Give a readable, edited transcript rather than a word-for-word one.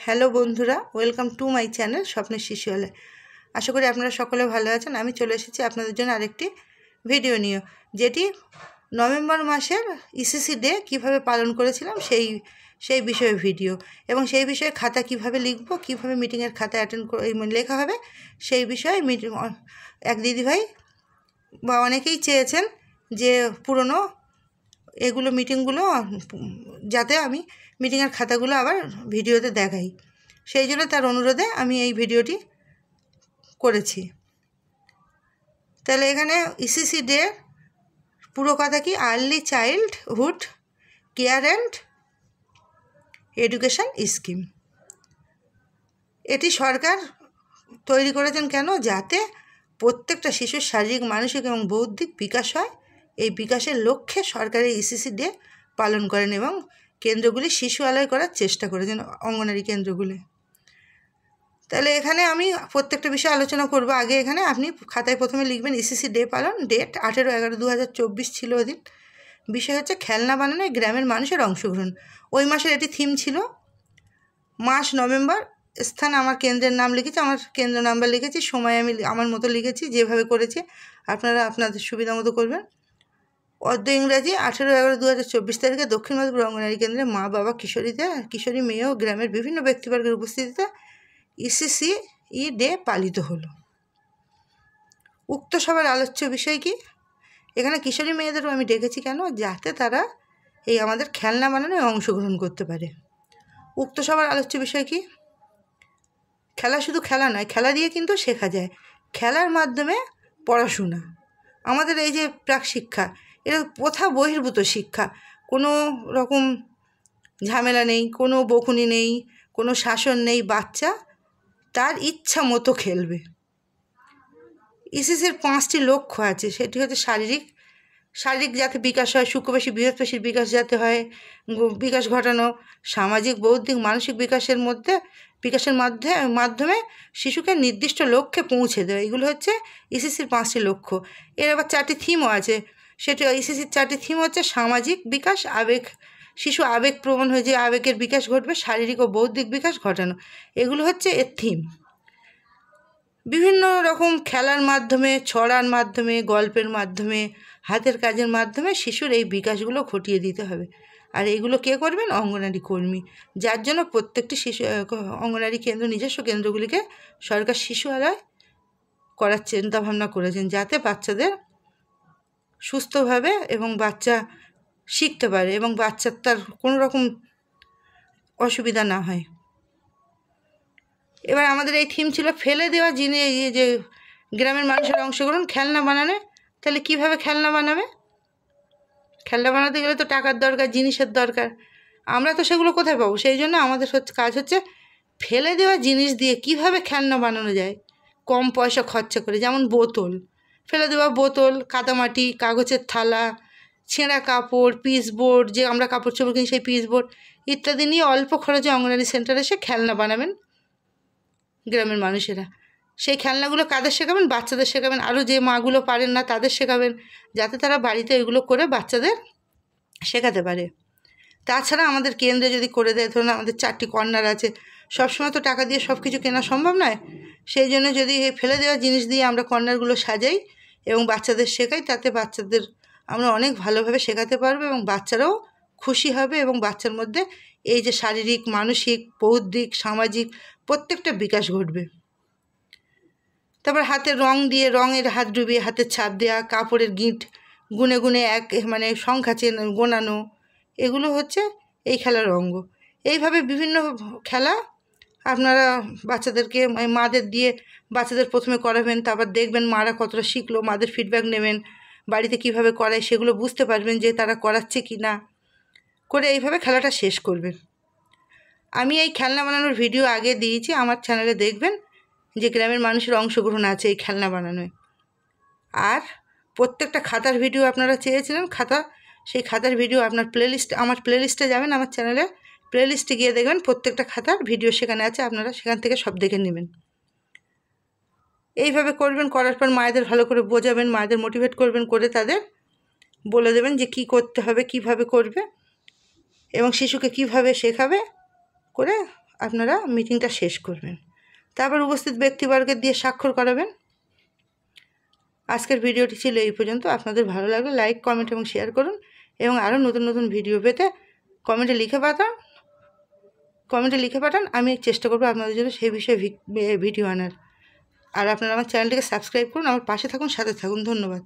Hello বন্ধুরা, welcome to my channel স্বপ্নের শিশুয়ালয়। আশা করি আপনারা সকলে ভালো আছেন। আমি চলে এসেছি আপনাদের জন্য আরেকটি ভিডিও নিয়ে, যেটি নভেম্বর মাসের ইসিসি ডে কীভাবে পালন করেছিলাম সেই বিষয়ে ভিডিও, এবং সেই বিষয়ে খাতা কিভাবে লিখব, কিভাবে মিটিংয়ের খাতা লেখা হবে সেই বিষয়ে এক দিদিভাই বা অনেকেই চেয়েছেন যে পুরনো এগুলো মিটিংগুলো যাতে আমি মিটিংয়ের খাতাগুলো আবার ভিডিওতে দেখাই, সেই জন্য তার অনুরোধে আমি এই ভিডিওটি করেছি। তাহলে এখানে ইসিসি ডে পুরো কথা কি, early childhood care and education scheme. এটি সরকার তৈরি করেছেন কেন? যাতে প্রত্যেকটা শিশুর শারীরিক, মানসিক এবং বৌদ্ধিক বিকাশ হয়। এই বিকাশের লক্ষ্যে সরকার এই ইসিসি ডে পালন করেন এবং কেন্দ্রগুলি শিশু আলয় করার চেষ্টা করেছেন, অঙ্গনারী কেন্দ্রগুলি। তাহলে এখানে আমি প্রত্যেকটা বিষয়ে আলোচনা করব। আগে এখানে আপনি খাতায় প্রথমে লিখবেন ইসিসি ডে পালন, ডেট 18/11/2024 ছিল ওদিন। বিষয় হচ্ছে খেলনা বানানো গ্রামের মানুষের অংশগ্রহণ। ওই মাসের এটি থিম ছিল। মাস নভেম্বর, স্থান আমার কেন্দ্রের নাম লিখেছি, আমার কেন্দ্র নাম্বার লিখেছি, সময় আমি আমার মতো লিখেছি, যেভাবে করেছি আপনারা আপনাদের সুবিধা মতো করবেন। অর্ধ ইংরাজি 18/11/2024 তারিখে দক্ষিণ মাধবপুর অঙ্গনারী কেন্দ্রে মা বাবা, কিশোরী মেয়ে ও গ্রামের বিভিন্ন ব্যক্তিবর্গের উপস্থিতিতে ইসিসি ডে পালিত হলো। উক্ত সভার আলোচ্য বিষয় কি? এখানে কিশোরী মেয়েদেরও আমি ডেকেছি কেন? যাতে তারা এই আমাদের খেলনা বানানোয় অংশগ্রহণ করতে পারে। উক্ত সভার আলোচ্য বিষয় কি? খেলা শুধু খেলা নয়, খেলা দিয়ে কিন্তু শেখা যায়। খেলার মাধ্যমে পড়াশোনা, আমাদের এই যে প্রাক শিক্ষা, এটা প্রথা বহির্ভূত শিক্ষা। কোনো রকম ঝামেলা নেই, কোনো বকুনি নেই, কোনো শাসন নেই। বাচ্চা তার ইচ্ছা মতো খেলবে। ইসিসির 5টি লক্ষ্য আছে। সেটি হচ্ছে শারীরিক যাতে বিকাশ হয়, সূক্ষ্মপেশী বৃহৎপেশীর বিকাশ যাতে হয়, বিকাশ ঘটানো, সামাজিক, বৌদ্ধিক, মানসিক বিকাশের মাধ্যমে শিশুকে নির্দিষ্ট লক্ষ্যে পৌঁছে দেয়। এগুলো হচ্ছে ইসিসির 5টি লক্ষ্য। এর আবার 4টি থিমও আছে। সেটি ইসিসির 4টি থিম হচ্ছে সামাজিক বিকাশ, শিশু আবেগপ্রবণ হয়ে যে আবেগের বিকাশ ঘটবে, শারীরিক ও বৌদ্ধিক বিকাশ ঘটানো, এগুলো হচ্ছে এর থিম। বিভিন্ন রকম খেলার মাধ্যমে, ছড়ার মাধ্যমে, গল্পের মাধ্যমে, হাতের কাজের মাধ্যমে শিশুর এই বিকাশগুলো ঘটিয়ে দিতে হবে। আর এইগুলো কে করবেন? অঙ্গনারী কর্মী। যার জন্য প্রত্যেকটি অঙ্গনারী কেন্দ্র, নিজস্ব কেন্দ্রগুলিকে সরকার শিশু আলয় করার চিন্তাভাবনা করেছেন, যাতে বাচ্চাদের সুস্থভাবে এবং বাচ্চা শিখতে পারে এবং বাচ্চার তার কোনো রকম অসুবিধা না হয়। এবার আমাদের এই থিম ছিল ফেলে দেওয়া জিনিস, যে গ্রামের মানুষের অংশগ্রহণ খেলনা বানানো। তাহলে কিভাবে খেলনা বানাবে? খেলনা বানাতে গেলে তো টাকার দরকার, জিনিসের দরকার। আমরা তো সেগুলো কোথায় পাবো? সেই জন্য আমাদের কাজ হচ্ছে ফেলে দেওয়া জিনিস দিয়ে কিভাবে খেলনা বানানো যায় কম পয়সা খরচা করে। যেমন বোতল, ফেলে দেওয়া বোতল, কাদামাটি, কাগজের থালা, ছেঁড়া কাপড়, পিসবোর্ড, যে আমরা কাপড় চোপড় কিনি সেই পিসবোর্ড ইত্যাদি নিয়ে অল্প খরচে অঙ্গনারী সেন্টারে এসে খেলনা বানাবেন গ্রামের মানুষেরা। সেই খেলনাগুলো কাদের শেখাবেন? বাচ্চাদের শেখাবেন। আরও যে মাগুলো পারেন না তাদের শেখাবেন, যাতে তারা বাড়িতে এগুলো করে বাচ্চাদের শেখাতে পারে। তাছাড়া আমাদের কেন্দ্রে যদি করে দেয়, ধরুন আমাদের 4টি কর্নার আছে, সবসময় তো টাকা দিয়ে সব কিছু কেনা সম্ভব নয়। সেই জন্য যদি এই ফেলে দেওয়া জিনিস দিয়ে আমরা কর্নারগুলো সাজাই এবং বাচ্চাদের শেখাই, তাতে বাচ্চাদের আমরা অনেক ভালোভাবে শেখাতে পারবো এবং বাচ্চারাও খুশি হবে এবং বাচ্চার মধ্যে এই যে শারীরিক, মানসিক, বৌদ্ধিক, সামাজিক প্রত্যেকটা বিকাশ ঘটবে। তারপর হাতে রং দিয়ে, রঙের হাত ডুবিয়ে হাতের ছাপ দেওয়া, কাপড়ের গিঁট গুনে গুনে সংখ্যা গোনানো, এগুলো হচ্ছে এই খেলার অঙ্গ। এইভাবে বিভিন্ন খেলা আপনারা বাচ্চাদেরকে, মাদের দিয়ে বাচ্চাদের প্রথমে করাবেন, তারপর দেখবেন মারা কতটা শিখলো, মাদের ফিডব্যাক নেবেন, বাড়িতে কিভাবে করায় সেগুলো বুঝতে পারবেন যে তারা করাচ্ছে কি না, করে এইভাবে খেলাটা শেষ করবেন। আমি এই খেলনা বানানোর ভিডিও আগে দিয়েছি, আমার চ্যানেলে দেখবেন যে গ্রামের মানুষের অংশগ্রহণ আছে এই খেলনা বানানোয়। আর প্রত্যেকটা খাতার ভিডিও আপনারা চেয়েছিলেন, সেই খাতার ভিডিও আপনার আমার প্লেলিস্টে যাবেন, আমার চ্যানেলে প্লেলিস্টে গিয়ে দেখবেন প্রত্যেকটা খাতার ভিডিও সেখানে আছে, আপনারা সেখান থেকে সব দেখে নেবেন। এইভাবে করবেন, করার পর মায়েদের ভালো করে বোঝাবেন, মায়েদের মোটিভেট করবেন, করে তাদের বলে দেবেন যে কী করতে হবে, কিভাবে করবে এবং শিশুকে কিভাবে শেখাবে, করে আপনারা মিটিংটা শেষ করবেন। তারপর উপস্থিত ব্যক্তিবর্গের দিয়ে স্বাক্ষর করাবেন। আজকের ভিডিওটি ছিল এই পর্যন্ত। আপনাদের ভালো লাগলে লাইক, কমেন্ট এবং শেয়ার করুন, এবং আরও নতুন নতুন ভিডিও পেতে কমেন্টে লিখে পাঠান। আমি চেষ্টা করবো আপনাদের জন্য সেই বিষয়ে ভিডিও আনার। আর আপনারা আমার চ্যানেলটিকে সাবস্ক্রাইব করুন, আমার পাশে থাকুন, সাথে থাকুন। ধন্যবাদ।